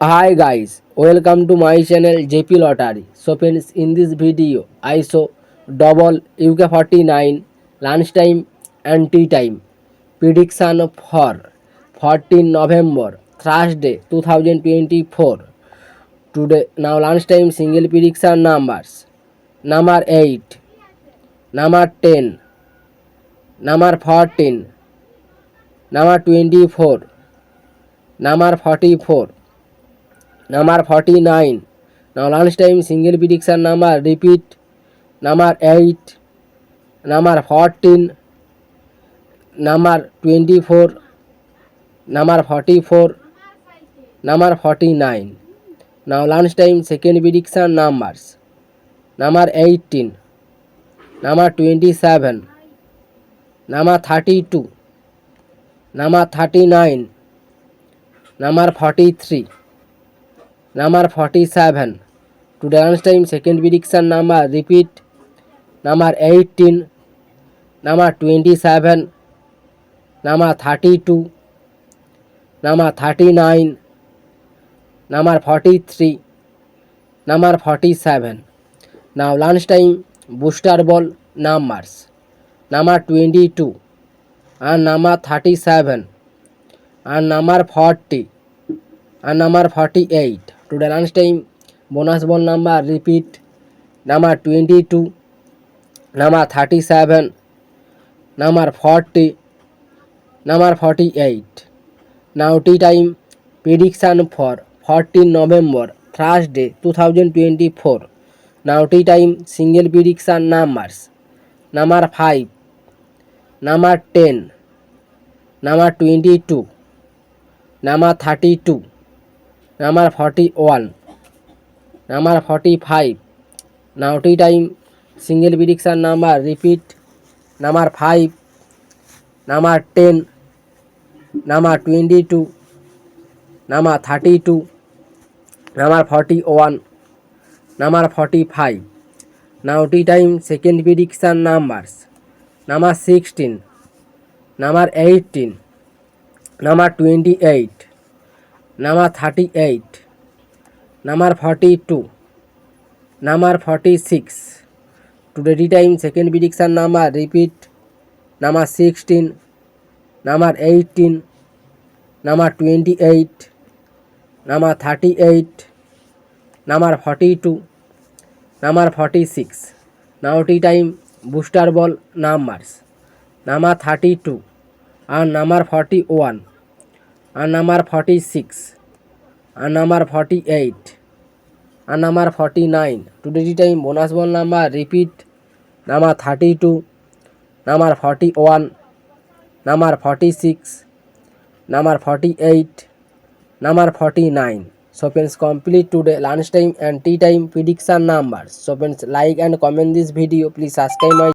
Hi guys, welcome to my channel JP Lottery. So friends, in this video I show double UK49 lunchtime and tea time prediction for 14 November Thursday 2024. Today now lunchtime single prediction numbers: number 8, number 10, number 14, number 24, number 44, number 49. Now lunchtime single prediction number repeat: number 8, number 14, number 24, number 44, number 49. Now lunchtime second prediction numbers: number 18, number 27, number 32, number 39, number 43, number 47. Today lunchtime second prediction number repeat: number 18, number 27, number 32, number 39, number 43, number 47. Now lunchtime booster ball numbers: number 22 and number 37 and number 40 and number 48. Today lunchtime bonus ball number repeat: number 22, number 37, number 40, number 48. Now tea time prediction for 14 November Thursday 2024. Now tea time single prediction numbers: number 5, number 10, number 22, number 32, number 41, number 45. Now tea time single prediction number repeat: number 5, number 10, number 22, number 32, number 41, number 45. Now tea time second prediction numbers: number 16, number 18, number 28, number 38, number 42, number 46. Today tea time second prediction number repeat: number 16, number 18, number 28, number 38, number 42, number 46. Now tea time booster ball numbers: number 32 and number 41 and number 46 and number 48 and number 49. Today tea time bonus ball number repeat: number 32, number 41, number 46, number 48, number 49. So friends, complete today lunchtime and tea time prediction numbers. So friends, like and comment this video. Please subscribe my